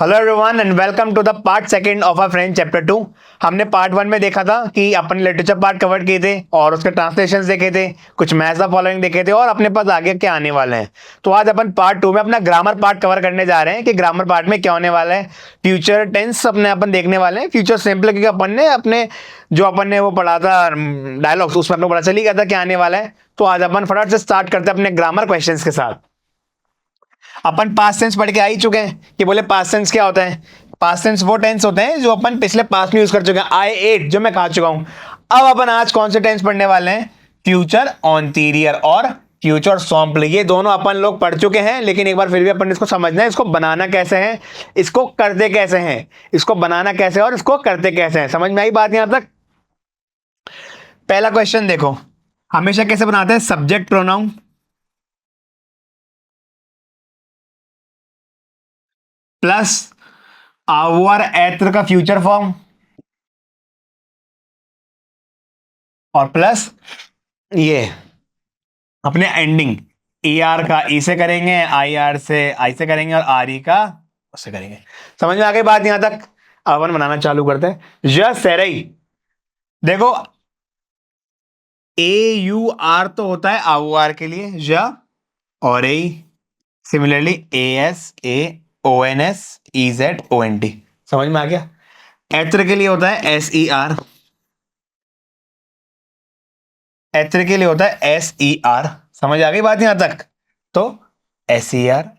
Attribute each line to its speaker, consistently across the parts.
Speaker 1: Hello everyone and welcome to the part second of our French chapter 2। हमने part 1 में देखा था कि अपन लिटरेचर पार्ट कवर किए थे और उसके ट्रांसलेशंस देखे थे, कुछ मैथ्स द फॉलोइंग देखे थे और अपने पास आगे क्या आने वाले हैं। तो आज अपन पार्ट 2 में अपना ग्रामर पार्ट कवर करने जा रहे हैं कि ग्रामर पार्ट में क्या होने वाला है। फ्यूचर टेंस अपने अपन देखने वाले हैं, फ्यूचर सिंपल, क्योंकि अपन ने अपने जो अपन ने वो पढ़ा था डायलॉग्स, उसमें अपने को पता चल ही गया था क्या आने वाला है। तो आज अपन फटाफट से स्टार्ट करते हैं अपने ग्रामर क्वेश्चन के साथ। अपन पास्ट टेंस पढ़ के आ ही चुके हैं कि बोले पास्ट टेंस क्या होता है। पास्ट टेंस वो टेंस होते हैं जो अपन पिछले पास्ट में यूज कर चुके हैं। आई एट जो मैं खा चुका हूं। अब अपन आज कौन से टेंस पढ़ने वाले हैं? फ्यूचर ऑन्टीरियर और फ्यूचर सॉम्पल। ये दोनों अपन लोग पढ़ चुके हैं, लेकिन एक बार फिर भी अपन इसको समझना है, इसको बनाना कैसे है, इसको करते कैसे हैं, इसको बनाना कैसे और इसको करते कैसे हैं। समझ में आई बात यहां तक? पहला क्वेश्चन देखो, हमेशा कैसे बनाते हैं? सब्जेक्ट प्रोनाउन प्लस आवर एत्र का फ्यूचर फॉर्म और प्लस ये अपने एंडिंग ई आर का ई से करेंगे, आई आर से आई से करेंगे और आर ई का उससे करेंगे। समझ में आ गई बात यहां तक? अब अपन बनाना चालू करते हैं। ज सेरई, देखो ए यू आर तो होता है आउ आर के लिए ज, और A similarly A S A O N S E Z O N T. समझ में आ गया? एत्र के लिए होता है एस ई आर, एत्र के लिए होता है एस ई आर। समझ आ गई बात यहां तक? तो S E R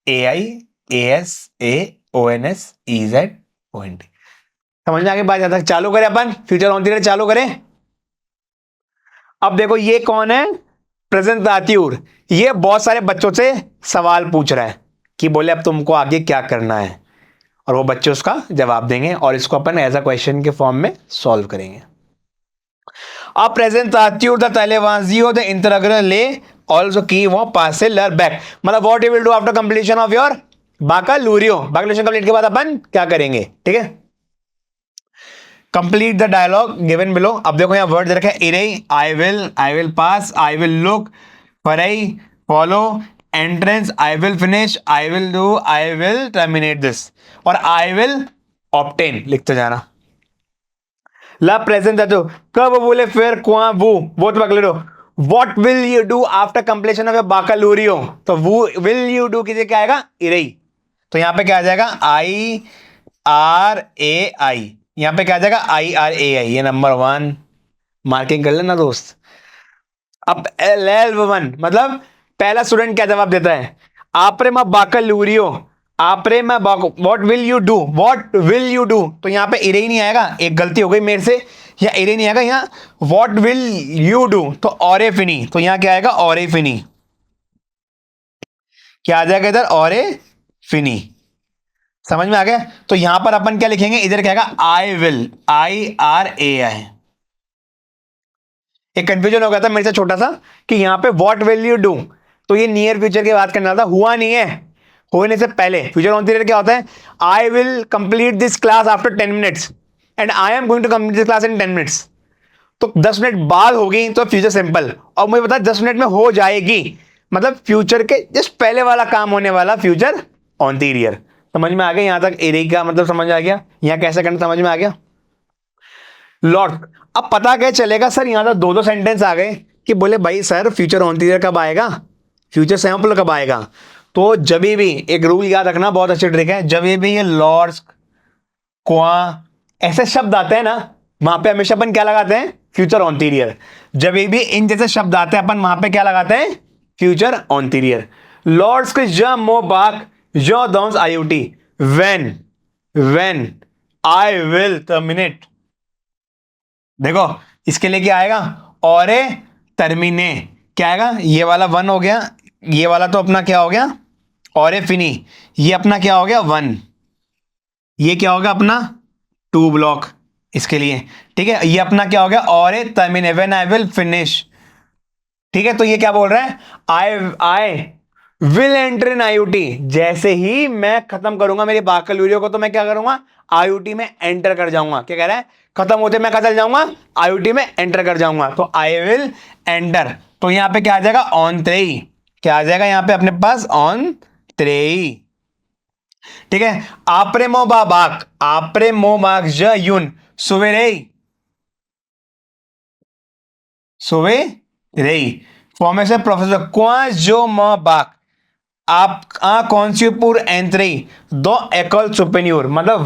Speaker 1: A I A S A O N S E Z O N T. समझ में आ गई बात यहां तक? चालू करें अपन फ्यूचर ऑन्टीरियर, चालू करें। अब देखो ये कौन है? प्रेजेंट दातियूर। ये बहुत सारे बच्चों से सवाल पूछ रहा है कि बोले अब तुमको आगे क्या करना है, और वो बच्चे उसका जवाब देंगे और इसको अपन एज अ क्वेश्चन के फॉर्म में सॉल्व करेंगे। अब प्रेजेंट दातियूर द तलेवाजियो द इंतरग्र ले ऑल्सो की वो पास से लर बैक। मतलब what you will do after completion of your बाकालूरियो। बाकालूरियो कंप्लीट के बाद अपन क्या करेंगे? ठीक है, complete the dialogue given below. अब देखो यहाँ वर्ड दे रखा है इरेई, I will pass, I will look, फरई follow, entrance, I will finish, I will do, I will terminate this और आई विल ऑब्टेन लिखते जाना। ला प्रेजेंट दो कब बोले फिर कुआ वो तो पकड़ लो। What will you do after completion of your बाकालूरियो, तो वो विल यू डू किसी क्या आएगा? इरेई। तो यहां पे क्या आ जाएगा? आई आर ए आई। यहां पे क्या आ जाएगा? आई आर ए आई। ये नंबर 1 मार्किंग कर लेना दोस्त। अब L1 मतलब पहला स्टूडेंट क्या जवाब देता है? आपरे मा बाकालूरियो, आपरे मा what will you do, what will you do. तो यहां पे इरे ही नहीं आएगा, एक गलती हो गई मेरे से, यहाँ इरे नहीं आएगा, यहाँ व्हाट विल यू डू तो औरे फिनी। तो यहां क्या आएगा? औरे फिनी। क्या आ जाएगा इधर? औरे फिनी। समझ में आ गया? तो यहां पर अपन क्या लिखेंगे? इधर क्या आएगा? I will, I R A आई। एक कंफ्यूजन हो गया था मेरे से छोटा सा कि यहां पे व्हाट विल यू डू, तो ये नियर फ्यूचर की बात करने वाला था, हुआ नहीं है, होने से पहले। फ्यूचर ऑन्टीरियर क्या होता है? I will complete this class after 10 minutes and I am going to complete this class in 10 minutes. तो 10 मिनट बाद होगी तो फ्यूचर सिंपल, और मुझे पता है 10 मिनट में हो जाएगी, मतलब फ्यूचर के जस्ट पहले वाला काम होने वाला फ्यूचर ऑन्टीरियर। समझ में आ गया यहां तक? एरे का मतलब समझ आ गया, यहां कैसे करना समझ में आ गया। लॉट, अब पता क्या चलेगा सर, यहां तो दो सेंटेंस आ गए कि बोले भाई सर फ्यूचर ऑन्टीरियर कब आएगा, फ्यूचर सैंपल कब आएगा। तो जब भी एक रूल याद रखना, बहुत अच्छी ट्रिक है, जब भी ये लॉर्ड्स क्वा ऐसे शब्द आते हैं ना, वहां पे हमेशा अपन क्या लगाते हैं? फ्यूचर ऑन्टीरियर। जब भी इन जैसे शब्द आते हैं अपन वहां पे क्या लगाते हैं? फ्यूचर ऑन्टीरियर। लॉर्ड्स के ज मो बाक जो डोंस IUT, when I will terminate. देखो इसके लिए क्या आएगा? और टर्मिने क्या आएगा? ये वाला 1 हो गया, ये वाला तो अपना क्या हो गया? और फिनी। ये अपना क्या हो गया? 1। ये क्या होगा अपना? 2 ब्लॉक इसके लिए। ठीक है, ये अपना क्या हो गया? और टर्मिने, व्हेन आई विल फिनिश। ठीक है, तो ये क्या बोल रहा है? I will enter in IUT. जैसे ही मैं खत्म करूंगा मेरी बाकालूरियो को, तो मैं क्या करूंगा? आईयूटी में एंटर कर जाऊंगा। क्या कह रहा है? खत्म होते मैं कहा चल जाऊंगा? आईयूटी में एंटर कर जाऊंगा। तो आई विल एंटर, तो यहां पे क्या आ जाएगा? ऑन 3। क्या आ जाएगा यहां पे अपने पास? ऑन 3। ठीक है, आपरे मो बाक ज यून सुवेरे सुवे रेई फॉर्मे से प्रोफेसर क्वा जो म बाक आप आ कॉन्स्यूपुर एंट्री दो एकल सुपेन्योर मतलब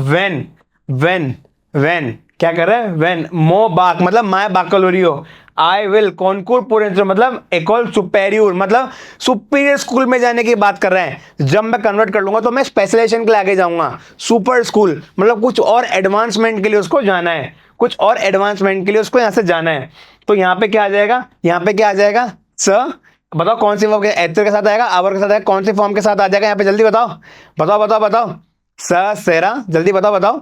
Speaker 1: वेन क्या कर रहे हैं, वेन मो बाक मतलब माय बाकलोरियो आई विल कॉन्कूर पुर मतलब एकोल सुपेरियर मतलब सुपीरियर स्कूल में जाने की बात कर रहे हैं। जब मैं कन्वर्ट कर लूंगा तो मैं स्पेशलाइजेशन के लिए आगे जाऊंगा। सुपर स्कूल मतलब कुछ और एडवांसमेंट के लिए उसको जाना है, कुछ और एडवांसमेंट के लिए उसको यहां से जाना है। तो यहाँ पे क्या आ जाएगा, यहाँ पे क्या आ जाएगा, स बताओ कौन सी वर्ब के एथर के साथ आएगा, आवर के साथ आएगा, कौन सी फॉर्म के साथ आ जाएगा यहाँ पे, जल्दी बताओ बताओ बताओ बताओ। स सेरा, जल्दी बताओ बताओ।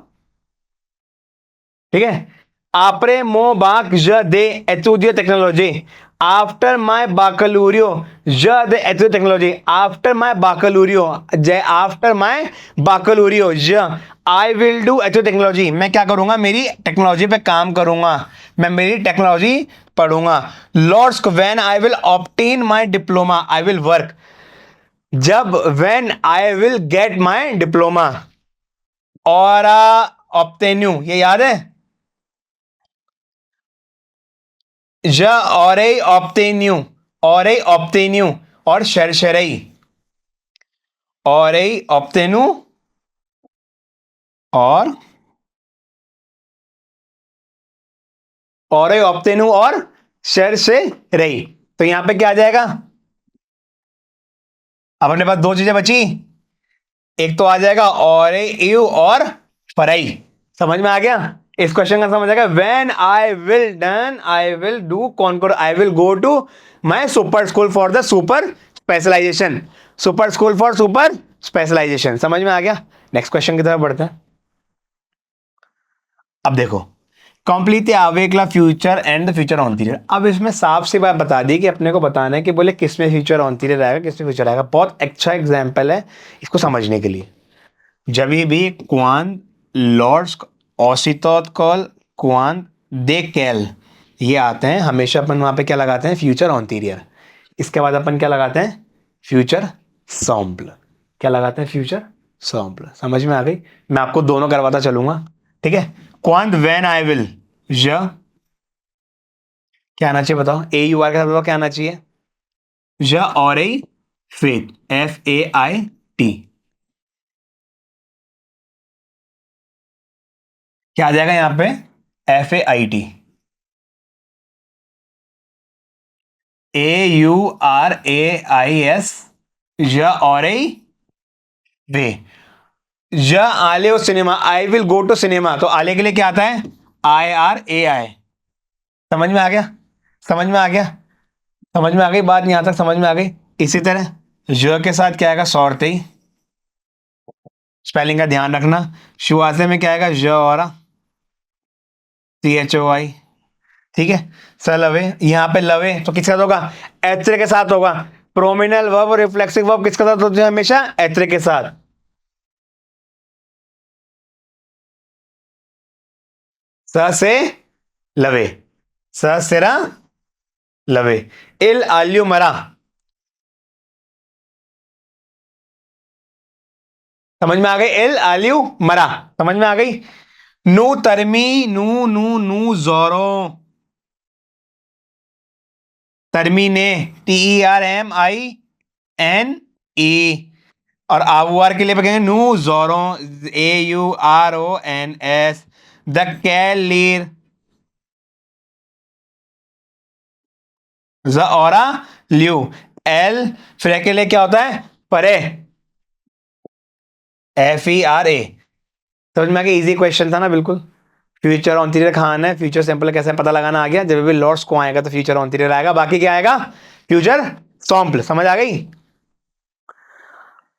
Speaker 1: ठीक है, आपरे मो बाक ज दे एतुदियो टेक्नोलॉजी आफ्टर माय बाकलूरियो ज दे एतुदियो टेक्नोलॉजी आफ्टर माय बाकलूरियो जय आफ्टर माय बाकलूरियो ज आई विल डू एतुदियो टेक्नोलॉजी मैं क्या करूंगा, मेरी टेक्नोलॉजी पे काम करूंगा, मैं मेरी टेक्नोलॉजी पढ़ूंगा। लॉर्ड्स when I will obtain my diploma I will work जब when I will get my diploma और ऑब्टेन्यू ये याद है, ज और ऑप्टेन्यू और शरशरई और ऑप्टेन्यू और ऑप्टेन्यू और शरशरई। तो यहां पे क्या आ जाएगा, अब अपने पास दो चीजें बची, एक तो आ जाएगा और यू और फराई। समझ में आ गया, इस क्वेश्चन का समझ आएगा। When I will done I will do कॉन्कोर I will go to my super school for the super specialization, super school for super specialization. समझ में आ गया, नेक्स्ट क्वेश्चन की तरफ बढ़ते हैं। अब देखो, कंप्लीट आवेकला future and the future on period. अब इसमें साफ सी बात बता दी कि अपने को बताना है कि बोले किसमें फ्यूचर ऑन पीरियड आएगा, किसमें फ्यूचर आएगा। बहुत अच्छा एग्जाम्पल है इसको समझने के लिए। जब भी क्वान लॉर्ड्स ऑसितोत कॉल क्वान दे कैल ये आते हैं, हमेशा अपन वहां पे क्या लगाते हैं, फ्यूचर ऑन्टीरियर। इसके बाद अपन क्या लगाते हैं, फ्यूचर सॉम्पल। क्या लगाते हैं, फ्यूचर सॉम्पल। समझ में आ गई, मैं आपको दोनों करवाता चलूंगा। ठीक है, क्वांट व्हेन आई विल ज क्या आना चाहिए बताओ, ए यू आर के साथ बताओ क्या आना चाहिए, ज और ए फेथ एफ ए आई टी क्या आ जाएगा यहां पे, F A I T A U R A I S ज और ए वे ज आले और सिनेमा I will go to cinema. तो आले के लिए क्या आता है, आई आर ए आई। समझ में आ गया, समझ में आ गया, समझ में आ गई बात, यहां तक समझ में आ गई। इसी तरह ज के साथ क्या आएगा, सौरते ही, स्पेलिंग का ध्यान रखना। शुआसे में क्या आएगा, ज और सी एच ओ आई। ठीक है, सर लवे, यहां पे लवे तो किसके साथ होगा, एत्रे के साथ होगा। प्रोमिनल वर्ब और रिफ्लेक्सिव वर्ब किसके साथ होते हैं, हमेशा एत्रे के साथ। स से लवे, स सेरा लवे। इल आल्यू मरा, समझ में आ गई, इल आल्यू मरा, समझ में आ गई। नू तरमी नू नू नू जोरो तरमीने T E R M I N E और आवर के लिए कहेंगे नू जोरो A U R O N S. द कैलीर ज और ल्यू एल फिर के लिए क्या होता है, परे एफ ई आर ए। समझ में आ गया, इजी क्वेश्चन था ना बिल्कुल। फ्यूचर ऑन खाना है, फ्यूचर सिंपल कैसे पता लगाना आ गया। जब भी लॉर्ड्स को आएगा तो फ्यूचर ऑन आएगा, बाकी क्या आएगा, फ्यूचर सॉम्पल। समझ आ गई।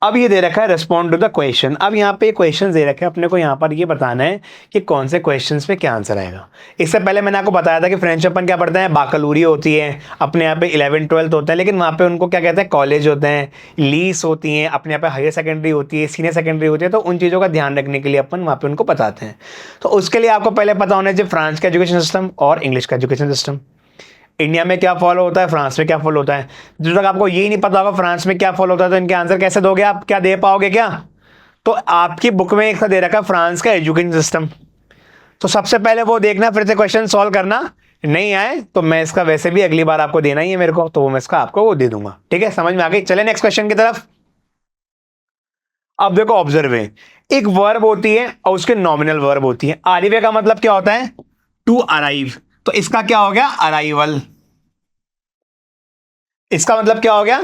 Speaker 1: अब ये दे रखा है रिस्पॉन्ड टू द क्वेश्चन। अब यहाँ पे क्वेश्चन दे रखे हैं, अपने को यहाँ पर ये बताना है कि कौन से क्वेश्चंस पे क्या आंसर आएगा। इससे पहले मैंने आपको बताया था कि फ्रेंच अपन क्या पढ़ते हैं, बाकलूरी होती है, अपने यहाँ पे 11 12 होता है, लेकिन वहाँ पे उनको क्या कहते हैं, कॉलेज होते हैं, लीस होती हैं, अपने यहाँ पे हायर सेकेंडरी होती है, सीनियर सेकेंडरी होती है। तो उन चीज़ों का ध्यान रखने के लिए अपन वहाँ पे उनको बताते हैं। तो उसके लिए आपको पहले पता होना चाहिए फ्रांस का एजुकेशन सिस्टम और इंग्लिश का एजुकेशन सिस्टम। इंडिया में क्या फॉलो होता है, फ्रांस में क्या फॉलो होता है। जब तक आपको यही नहीं पता होगा फ्रांस में क्या फॉलो होता है तो इनके आंसर कैसे दोगे आप, क्या दे पाओगे क्या। तो आपकी बुक में एक सा दे रखा है फ्रांस का एजुकेशन सिस्टम, तो सबसे पहले वो देखना, फिर से क्वेश्चन सॉल्व करना। नहीं आए तो मैं इसका वैसे भी अगली बार आपको देना ही है मेरे को, तो वो मैं इसका आपको वो दे दूंगा। ठीक है, समझ में आ गई? चले नेक्स्ट क्वेश्चन की तरफ। अब देखो ऑब्जर्व है, एक वर्ब होती है और उसके नॉमिनल वर्ब होती है। आरिवे का मतलब क्या होता है? टू अराइव, तो इसका क्या हो गया? अराइवल। इसका मतलब क्या हो गया?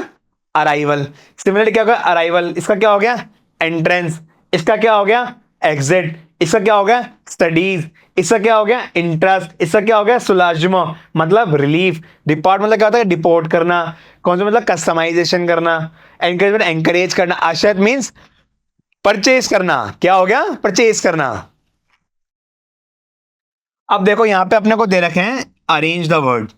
Speaker 1: अराइवल। सिमिलरली क्या हो गया? अराइवल। इसका क्या हो गया? एंट्रेंस। इसका क्या हो गया? एग्जिट। इसका क्या हो गया? स्टडीज। इसका क्या हो गया? इंटरेस्ट। इसका क्या हो गया? सुलाजमा, मतलब रिलीफ। डिपार्ट मतलब क्या होता है? डिपोर्ट करना। कौन सा मतलब? कस्टमाइजेशन करना। एनकरेजमेंट, एंकरेज करना। आशय मीन्स परचेज करना। क्या हो गया? परचेज करना। अब देखो यहां पे अपने को दे रखे हैं अरेंज द वर्ड,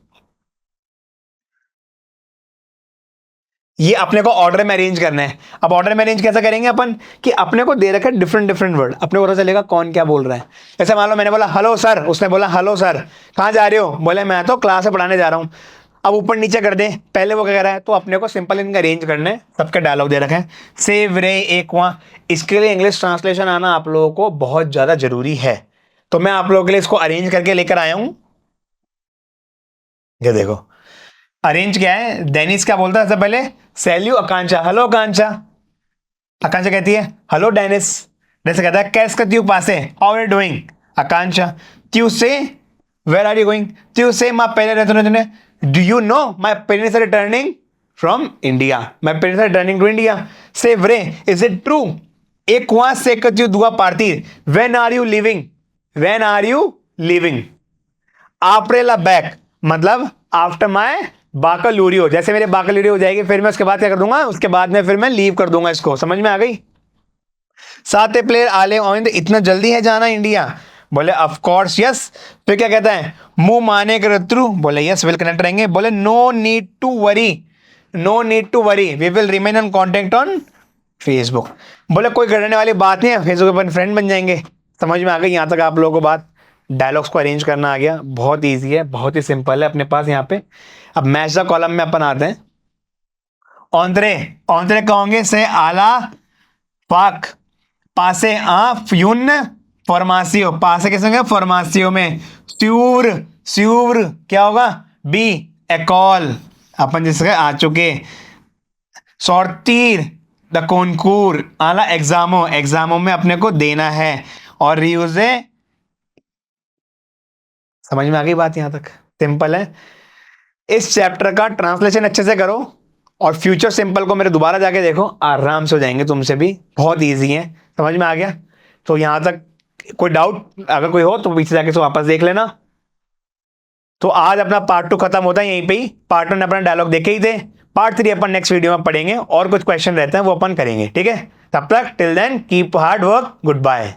Speaker 1: ये अपने को ऑर्डर में अरेंज करना है। अब ऑर्डर में अरेंज कैसे करेंगे अपन, कि अपने को दे रखा है डिफरेंट डिफरेंट वर्ड, अपने को पता चलेगा कौन क्या बोल रहा है। जैसे मान लो मैंने बोला हेलो सर, उसने बोला हेलो सर। कहाँ जा रहे हो? बोले मैं तो क्लास में पढ़ाने जा रहा हूँ। अब ऊपर नीचे कर दे, पहले वो क्या कह रहा है, तो अपने को सिंपल इनका अरेंज करना है। सबके डायलॉग दे रखे हैं, सेव रे एक वहाँ। इसके लिए इंग्लिश ट्रांसलेशन आना आप लोगों को बहुत ज़्यादा जरूरी है, तो मैं आप लोगों के लिए इसको अरेंज करके लेकर आया हूँ। ये देखो अरेंज क्या है। डेनिस क्या बोलता है सबसे पहले? सेल्यू आकांक्षा, हेलो आकांक्षा। आकांक्षा कहती है हेलो डेनिस। डेनिस कहता है कैस करती हूँ पासे, how are you doing? Akanksha Tuesday where are you going? Tuesday my parents, do you know my parents are returning from India, my parents are returning to India. से व्रे is it true? एक वहां से करती हूँ दुआ पार्टी, when are you living? When are you living? After बैक मतलब आफ्टर माय बाकलूरियो, जैसे मेरे बाकलूरियो हो जाएगी फिर मैं उसके बाद क्या कर दूंगा, उसके बाद में फिर मैं लीव कर दूंगा इसको। समझ में आ गई? साते प्लेयर आले ऑन, इतना जल्दी है जाना इंडिया? बोले ऑफ कोर्स यस। फिर क्या कहता है? मुंह माने कर थ्रू, बोले यस विल कनेक्ट रहेंगे। बोले no need to worry, no need to worry, we will remain on contact on Facebook. बोले कोई करने वाली बात नहीं है, फेसबुक पर फ्रेंड बन जाएंगे। समझ में आ गई यहां तक आप लोगों को बात? डायलॉग्स को अरेंज करना आ गया, बहुत ईजी है, बहुत ही सिंपल है अपने पास यहाँ पे। अब मैच द कॉलम में अपन आते हैं। ऑन्त्रे, ऑन्त्रे कहोगे से आला पाक, पासे आ फ्यून फॉर्मासियो, पासे कैसे होंगे? फॉर्मासियो में। स्यूर, स्यूर क्या होगा? बी एकॉल, अपन जिसके आ चुके। सॉर्तीर द कोनकूर, आला एग्जामो, एग्जामो में अपने को देना है। और रियूजे, समझ में आ गई बात? यहां तक सिंपल है। इस चैप्टर का ट्रांसलेशन अच्छे से करो और फ्यूचर सिंपल को मेरे दोबारा जाके देखो, आराम से हो जाएंगे तुमसे भी, बहुत इजी है। समझ में आ गया? तो यहां तक कोई डाउट अगर कोई हो तो पीछे जाके तो वापस देख लेना। तो आज अपना पार्ट 2 खत्म होता है यहीं पे ही। पार्ट 1 अपना डायलॉग देखे ही थे, पार्ट 3 अपन नेक्स्ट वीडियो में पढ़ेंगे और कुछ क्वेश्चन रहते हैं वो अपन करेंगे। ठीक है, तब तक till then keep hard work, good bye.